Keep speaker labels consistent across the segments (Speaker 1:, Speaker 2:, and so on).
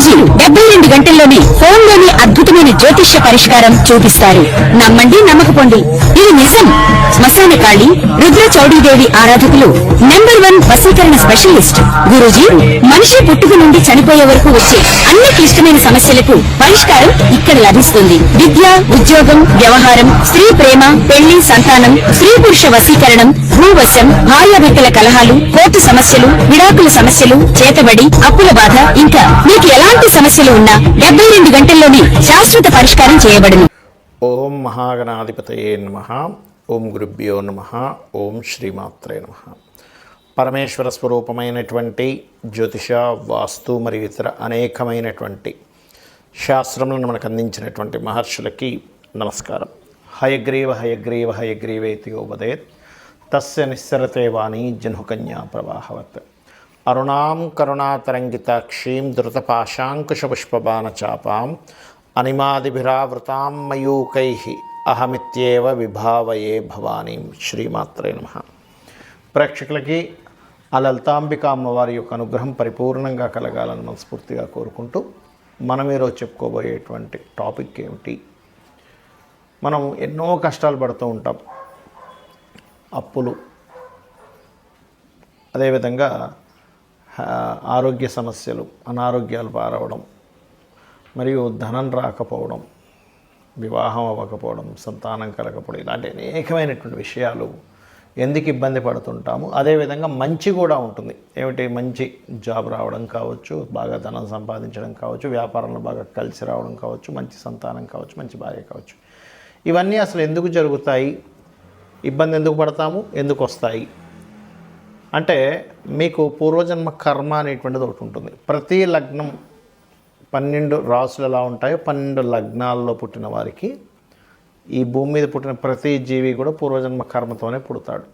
Speaker 1: గురూజీ 72 గంటల్లోనే ఫోన్లోని అద్భుతమైన జ్యోతిష్య పరిష్కారం చూపిస్తారు. నమ్మండి, నమ్మకపోండి, ఇది నిజం. శ్మశాన కాళి రుద్ర చౌడీదేవి ఆరాధకులు నంబర్ 1 వశీకరణ స్పెషలిస్ట్. గురూజీ మనిషి పుట్టుక నుండి చనిపోయే వరకు వచ్చే అన్ని క్లిష్టమైన సమస్యలకు పరిష్కారం ఇక్కడ లభిస్తుంది. విద్య, ఉద్యోగం, వ్యవహారం, స్త్రీ ప్రేమ, పెళ్లి, సంతానం, స్త్రీ పురుష వశీకరణం, భూవశం, భార్యాభర్తల కలహాలు, కోర్టు సమస్యలు, విడాకుల సమస్యలు, చేతబడి, అప్పుల బాధ, ఇంకా మీకు ఎలాంటి సమస్యలు ఉన్నా 72 గంటల్లోనే శాశ్వత పరిష్కారం చేయబడును.
Speaker 2: ఓం మహాగణాధిపతయే నమః. ఓం గురుభ్యో నమః. ఓం శ్రీమాత్రే నమః. పరమేశ్వర స్వరూపమైనటువంటి జ్యోతిష, వాస్తు మరియు ఇతర అనేకమైనటువంటి శాస్త్రములను మనకు అందించినటువంటి మహర్షులకి నమస్కారం. హయగ్రీవ హయగ్రీవ హయగ్రీవేతి యోవదేత్ తస్య నిస్సరతే వాణి జన్హుకన్యా ప్రవాహవత్. అరుణాం కరుణాతరంగితాక్షీం ధృతపాశాంకుశపుష్పబాణచాపాం అనిమాదిభిరావృతాం మయూకైః అహమిత్యేవ విభావయే భవానీం. శ్రీమాత్రే నమః. ప్రేక్షకులకి ఆ లలితాంబిక అమ్మవారి యొక్క అనుగ్రహం పరిపూర్ణంగా కలగాలని మనస్ఫూర్తిగా కోరుకుంటూ మనం ఈరోజు చెప్పుకోబోయేటువంటి టాపిక్ ఏమిటి? మనం ఎన్నో కష్టాలు పడుతూ ఉంటాం. అప్పులు, అదేవిధంగా ఆరోగ్య సమస్యలు, అనారోగ్యాలు పారవడం, మరియు ధనం రాకపోవడం, వివాహం అవ్వకపోవడం, సంతానం కలగకపోవడం, ఇలాంటి అనేకమైనటువంటి విషయాలు ఎందుకు ఇబ్బంది పడుతుంటాము. అదేవిధంగా మంచి కూడా ఉంటుంది. ఏమిటి? మంచి జాబ్ రావడం కావచ్చు, బాగా ధనం సంపాదించడం కావచ్చు, వ్యాపారంలో బాగా కలిసి రావడం కావచ్చు, మంచి సంతానం కావచ్చు, మంచి భార్య కావచ్చు. ఇవన్నీ అసలు ఎందుకు జరుగుతాయి? ఇబ్బంది ఎందుకు పడతాము? ఎందుకు వస్తాయి అంటే, మీకు పూర్వజన్మ కర్మ అనేటువంటిది ఒకటి ఉంటుంది. ప్రతి లగ్నం 12 రాసులు ఎలా ఉంటాయో 12 లగ్నాల్లో పుట్టిన వారికి, ఈ భూమి మీద పుట్టిన ప్రతి జీవి కూడా పూర్వజన్మ కర్మతోనే పుడతాడు.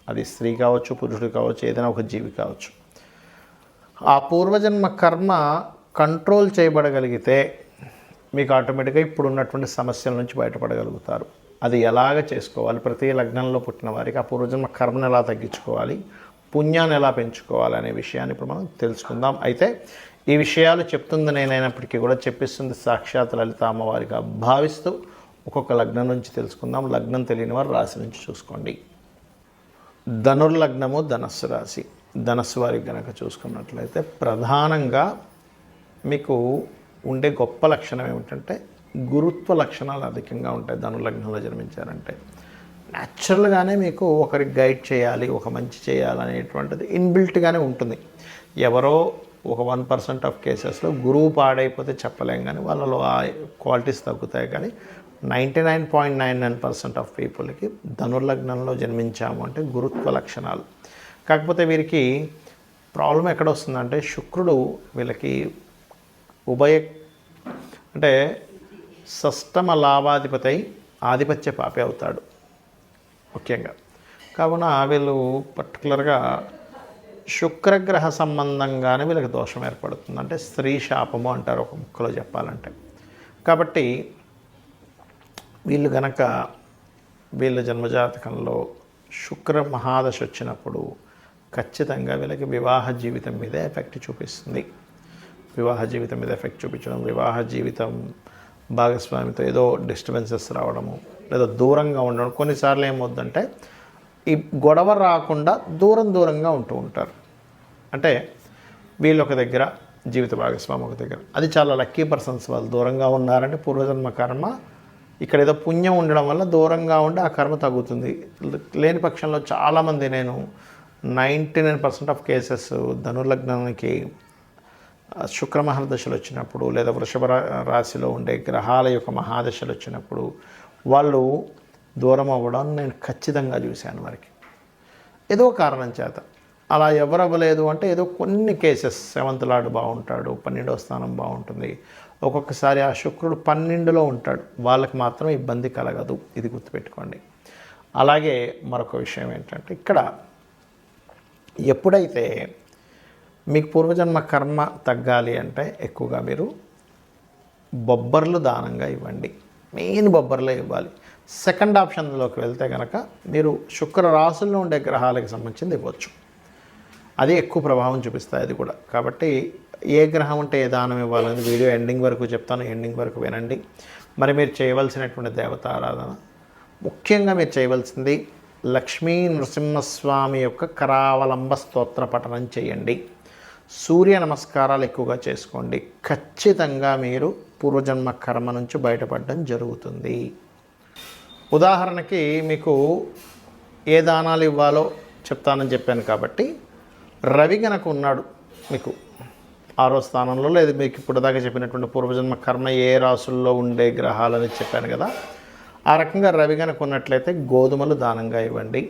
Speaker 2: అది స్త్రీ కావచ్చు, పురుషుడు కావచ్చు, ఏదైనా ఒక జీవి కావచ్చు. ఆ పూర్వజన్మ కర్మ కంట్రోల్ చేయబడగలిగితే మీకు ఆటోమేటిక్గా ఇప్పుడు ఉన్నటువంటి సమస్యల నుంచి బయటపడగలుగుతారు. అది ఎలాగ చేసుకోవాలి? ప్రతి లగ్నంలో పుట్టిన వారికి ఆ పూర్వజన్మ కర్మను ఎలా తగ్గించుకోవాలి, పుణ్యాన్ని ఎలా పెంచుకోవాలి అనే విషయాన్ని ఇప్పుడు మనం తెలుసుకుందాం. అయితే ఈ విషయాలు చెప్తుంది నేనైనప్పటికీ కూడా చెప్పిస్తుంది సాక్షాత్ లలిత అమ్మవారిగా భావిస్తూ ఒక్కొక్క లగ్నం నుంచి తెలుసుకుందాం. లగ్నం తెలియని వారు రాశి నుంచి చూసుకోండి. ధనుర్లగ్నము ధనస్సు రాశి. ధనస్సు వారికి కనుక చూసుకున్నట్లయితే ప్రధానంగా మీకు ఉండే గొప్ప లక్షణం ఏమిటంటే గురుత్వ లక్షణాలు అధికంగా ఉంటాయి. ధనుర్లగ్నంలో జన్మించారంటే న్యాచురల్గానే మీకు ఒకరికి గైడ్ చేయాలి, ఒక మంచి చేయాలనేటువంటిది ఇన్బిల్ట్గానే ఉంటుంది. ఎవరో ఒక 1% ఆఫ్ కేసెస్లో గురువు పాడైపోతే చెప్పలేం, కానీ వాళ్ళలో ఆ క్వాలిటీస్ తగ్గుతాయి. కానీ 99.99% ఆఫ్ పీపుల్కి ధనుర్లగ్నంలో జన్మించాము అంటే గురుత్వ లక్షణాలు. కాకపోతే వీరికి ప్రాబ్లం ఎక్కడ వస్తుందంటే, శుక్రుడు వీళ్ళకి అంటే షష్టమ లాభాధిపతి ఆధిపత్య పాపి అవుతాడు ముఖ్యంగా. కావున వీళ్ళు పర్టికులర్గా శుక్రగ్రహ సంబంధంగానే వీళ్ళకి దోషం ఏర్పడుతుంది. అంటే స్త్రీ శాపము అంటారు ఒక ముక్కలో చెప్పాలంటే. కాబట్టి వీళ్ళు గనక వీళ్ళ జన్మజాతకంలో శుక్ర మహాదశ వచ్చినప్పుడు ఖచ్చితంగా వీళ్ళకి వివాహ జీవితం మీద ఎఫెక్ట్ చూపిస్తుంది. వివాహ జీవితం మీద ఎఫెక్ట్ చూపించడం, వివాహ జీవితం భాగస్వామితో ఏదో డిస్టర్బెన్సెస్ రావడము, లేదా దూరంగా ఉండడం. కొన్నిసార్లు ఏమవుద్దంటే ఈ గొడవ రాకుండా దూరంగా ఉంటూ ఉంటారు. అంటే వీళ్ళు ఒక దగ్గర, జీవిత భాగస్వామి ఒక దగ్గర. అది చాలా లక్కీ పర్సన్స్. వాళ్ళు దూరంగా ఉన్నారంటే పూర్వజన్మ కర్మ ఇక్కడ ఏదో పుణ్యం ఉండడం వల్ల దూరంగా ఉండి ఆ కర్మ తగ్గుతుంది. లేని పక్షంలో చాలామంది, నేను 99% ఆఫ్ కేసెస్ ధనుర్లగ్నానికి శుక్ర మహాదశలు వచ్చినప్పుడు, లేదా వృషభ రాశిలో ఉండే గ్రహాల యొక్క మహాదశలు వచ్చినప్పుడు వాళ్ళు దూరం అవ్వడం నేను ఖచ్చితంగా చూశాను. వారికి ఏదో కారణం చేత. అలా ఎవరు అవ్వలేదు అంటే ఏదో కొన్ని కేసెస్ 7th లార్డ్ బాగుంటాడు, 12వ స్థానం బాగుంటుంది. ఒక్కొక్కసారి ఆ శుక్రుడు 12లో ఉంటాడు, వాళ్ళకి మాత్రం ఇబ్బంది కలగదు. ఇది గుర్తుపెట్టుకోండి. అలాగే మరొక విషయం ఏంటంటే, ఇక్కడ ఎప్పుడైతే మీకు పూర్వజన్మ కర్మ తగ్గాలి అంటే ఎక్కువగా మీరు బొబ్బర్లు దానంగా ఇవ్వండి. మెయిన్ బొబ్బర్లే ఇవ్వాలి. సెకండ్ ఆప్షన్లోకి వెళ్తే కనుక మీరు శుక్ర రాశుల్లో ఉండే గ్రహాలకు సంబంధించింది ఇవ్వచ్చు. అది ఎక్కువ ప్రభావం చూపిస్తాయి అది కూడా. కాబట్టి ఏ గ్రహం అంటే ఏ దానం ఇవ్వాలని వీడియో ఎండింగ్ వరకు చెప్తాను, ఎండింగ్ వరకు వినండి. మరి మీరు చేయవలసినటువంటి దేవత ఆరాధన, ముఖ్యంగా మీరు చేయవలసింది లక్ష్మీ నృసింహస్వామి యొక్క కరావలంబ స్తోత్ర పఠనం చేయండి. సూర్య నమస్కారాలు ఎక్కువగా చేసుకోండి. ఖచ్చితంగా మీరు పూర్వజన్మ కర్మ నుంచి బయటపడడం జరుగుతుంది. ఉదాహరణకి మీకు ఏ దానాలు ఇవ్వాలో చెప్తానని చెప్పాను కాబట్టి, రవి గనక ఉన్నాడు మీకు 6వ స్థానంలో, లేదు మీకు ఇప్పుడు దాకా చెప్పినటువంటి పూర్వజన్మ కర్మ ఏ రాసుల్లో ఉండే గ్రహాలని చెప్పాను కదా, ఆ రకంగా రవి గనక ఉన్నట్లయితే గోధుమలు దానంగా ఇవ్వండి.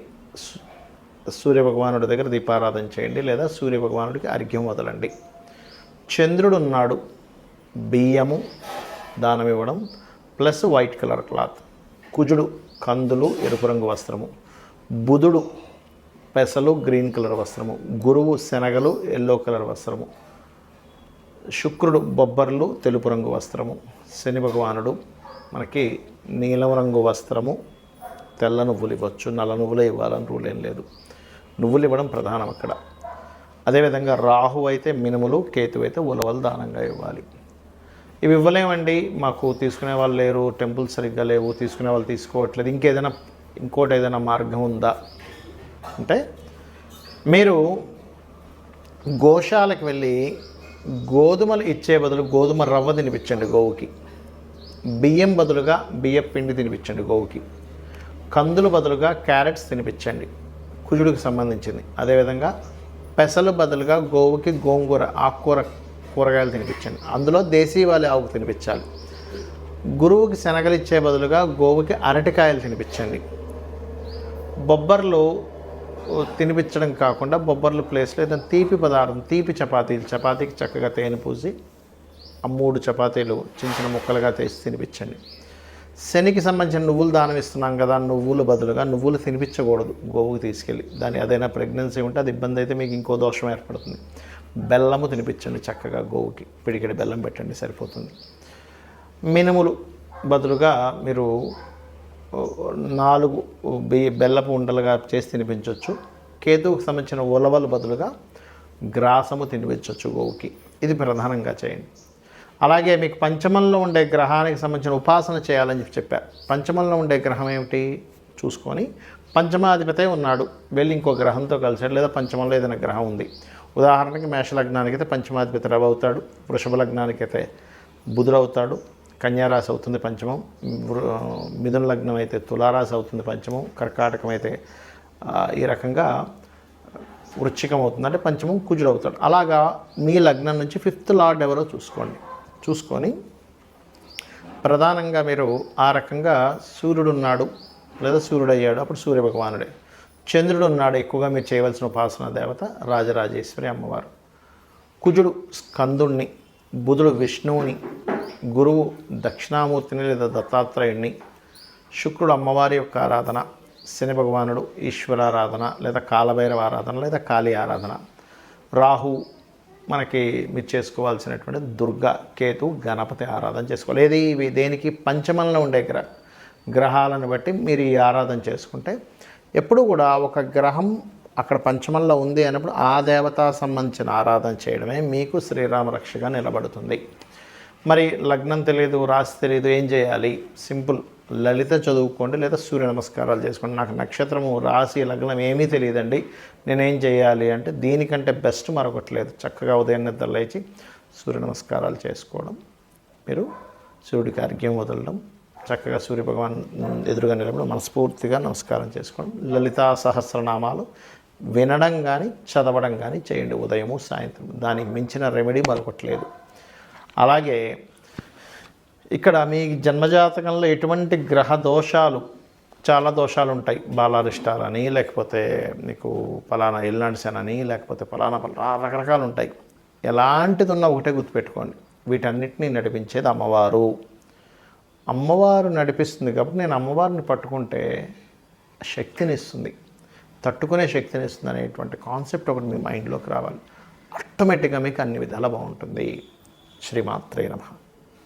Speaker 2: సూర్యభగవానుడి దగ్గర దీపారాధన చేయండి, లేదా సూర్యభగవానుడికి అర్ఘ్యం వదలండి. చంద్రుడు ఉన్నాడు, బియ్యము దానం ఇవ్వడం ప్లస్ వైట్ కలర్ క్లాత్. కుజుడు కందులు ఎరుపు రంగు వస్త్రము, బుధుడు పెసలు గ్రీన్ కలర్ వస్త్రము, గురువు శనగలు ఎల్లో కలర్ వస్త్రము, శుక్రుడు బొబ్బర్లు తెలుపు రంగు వస్త్రము, శని భగవానుడు మనకి నీలం రంగు వస్త్రము, తెల్ల నువ్వులు ఇవ్వచ్చు, నల్ల నువ్వులే ఇవ్వాలని రూల్ ఏం లేదు, నువ్వులు ఇవ్వడం ప్రధానం అక్కడ. అదేవిధంగా రాహు అయితే మినుములు, కేతు అయితే ఉలవలు దానంగా ఇవ్వాలి. ఇవి ఇవ్వలేమండి, మాకు తీసుకునే వాళ్ళు లేరు, టెంపుల్స్ సరిగ్గా లేవు, తీసుకునే వాళ్ళు తీసుకోవట్లేదు, ఇంకోటి ఏదైనా మార్గం ఉందా అంటే, మీరు గోశాలకు వెళ్ళి గోధుమలు ఇచ్చే బదులు గోధుమ రవ్వ తినిపించండి గోవుకి, బియ్యం బదులుగా బియ్యం పిండి తినిపించండి గోవుకి, కందులు బదులుగా క్యారెట్స్ తినిపించండి కుజుడికి సంబంధించింది. అదేవిధంగా పెసలు బదులుగా గోవుకి గోంగూర కూరగాయలు తినిపించండి, అందులో దేశీవాళి ఆవుకు తినిపించాలి. గురువుకి శనగలు ఇచ్చే బదులుగా గోవుకి అరటికాయలు తినిపించండి. బొబ్బర్లు తినిపించడం కాకుండా బొబ్బర్లు ప్లేస్లో ఏదైనా తీపి పదార్థం, తీపి చపాతీకి చక్కగా తేనె పూసి ఆ 3 చపాతీలు చిన్న చిన్న ముక్కలుగా తీసి తినిపించండి. శనికి సంబంధించిన నువ్వులు దానం ఇస్తున్నాం కదా, నువ్వులు బదులుగా నువ్వులు తినిపించకూడదు గోవుకి తీసుకెళ్ళి, అదైనా ప్రెగ్నెన్సీ ఉంటే అది ఇబ్బంది అయితే మీకు ఇంకో దోషం ఏర్పడుతుంది. బెల్లము తినిపించండి చక్కగా గోవుకి, పిడికెడి బెల్లం పెట్టండి సరిపోతుంది. మినుములు బదులుగా మీరు 4 బెల్లపు ఉండలుగా చేసి తినిపించవచ్చు. కేతువుకు సంబంధించిన ఉలవలు బదులుగా గ్రాసము తినిపించవచ్చు గోవుకి. ఇది ప్రధానంగా చేయండి. అలాగే మీకు పంచమంలో ఉండే గ్రహానికి సంబంధించిన ఉపాసన చేయాలని చెప్పా. పంచమంలో ఉండే గ్రహం ఏమిటి చూసుకొని, పంచమాధిపతి ఉన్నాడు, వెళ్ళి ఇంకో గ్రహంతో కలిసాడు, లేదా పంచమంలో ఏదైనా గ్రహం ఉంది. ఉదాహరణకి మేషలగ్నానికి అయితే పంచమాధిపతి రవి అవుతాడు, వృషభ లగ్నానికి అయితే బుధుడు అవుతాడు, కన్యారాశి అవుతుంది పంచమం, మిథున లగ్నం అయితే తులారాశి అవుతుంది పంచమం, కర్కాటకం అయితే ఈ రకంగా వృశ్చికం అవుతుంది, అంటే పంచమం కుజుడు అవుతాడు. అలాగా మీ లగ్నం నుంచి 5th లార్డ్ ఎవరో చూసుకొని ప్రధానంగా మీరు ఆ రకంగా సూర్యుడు ఉన్నాడు లేదా సూర్యుడు అయ్యాడు, అప్పుడు సూర్యభగవానుడే. చంద్రుడు ఉన్నాడు, ఎక్కువగా మీరు చేయవలసిన ఉపాసన దేవత రాజరాజేశ్వరి అమ్మవారు. కుజుడు స్కందుణ్ణి, బుధుడు విష్ణువుని, గురువు దక్షిణామూర్తిని లేదా దత్తాత్రేయుణ్ణి, శుక్రుడు అమ్మవారి యొక్క ఆరాధన, శని భగవానుడు ఈశ్వరారాధన లేదా కాలభైరవ ఆరాధన లేదా కాళీ ఆరాధన, రాహు మనకి మీరు చేసుకోవాల్సినటువంటి దుర్గా, కేతు, గణపతి ఆరాధన చేసుకోవాలి. ఏది దేనికి పంచమంలో ఉండే గ్రహాలను బట్టి మీరు ఈ ఆరాధన చేసుకుంటే, ఎప్పుడు కూడా ఒక గ్రహం అక్కడ పంచమంలో ఉంది అన్నప్పుడు ఆ దేవతా సంబంధించిన ఆరాధన చేయడమే మీకు శ్రీరామ రక్షగా నిలబడుతుంది. మరి లగ్నం తెలియదు, రాశి తెలియదు, ఏం చేయాలి? సింపుల్, లలిత చదువుకోండి లేదా సూర్య నమస్కారాలు చేసుకోండి. నాకు నక్షత్రము, రాశి, లగ్నం ఏమీ తెలియదండి, నేనేం చేయాలి అంటే దీనికంటే బెస్ట్ మరొకటి లేదు. చక్కగా ఉదయం నిద్ర లేచి సూర్య నమస్కారాలు చేసుకోవడం, మీరు సూర్యుడికి అర్ఘ్యం వదలడం, చక్కగా సూర్యభగవాన్ ఎదురుగా నిలబడి మనస్ఫూర్తిగా నమస్కారం చేసుకోవడం, లలితా సహస్రనామాలు వినడం కానీ చదవడం కానీ చేయండి ఉదయము సాయంత్రం. దానికి మించిన రెమెడీ మరొకట్లేదు. అలాగే ఇక్కడ మీ జన్మజాతకంలో ఎటువంటి గ్రహ దోషాలు, చాలా దోషాలు ఉంటాయి. బాలారిష్టాలని, లేకపోతే మీకు ఫలానా ఎల్నాడ్సన్ అని, లేకపోతే ఫలానా రకరకాలు ఉంటాయి. ఎలాంటిది ఉన్నా ఒకటే గుర్తుపెట్టుకోండి, వీటన్నిటినీ నడిపించేది అమ్మవారు. అమ్మవారు నడిపిస్తుంది కాబట్టి నేను అమ్మవారిని పట్టుకుంటే శక్తిని ఇస్తుంది, తట్టుకునే శక్తిని ఇస్తుంది అనేటువంటి కాన్సెప్ట్ ఒకటి మీ మైండ్లోకి రావాలి. ఆటోమేటిక్గా మీకు అన్ని విధాలా బాగుంటుంది. శ్రీమాత్రే నమః.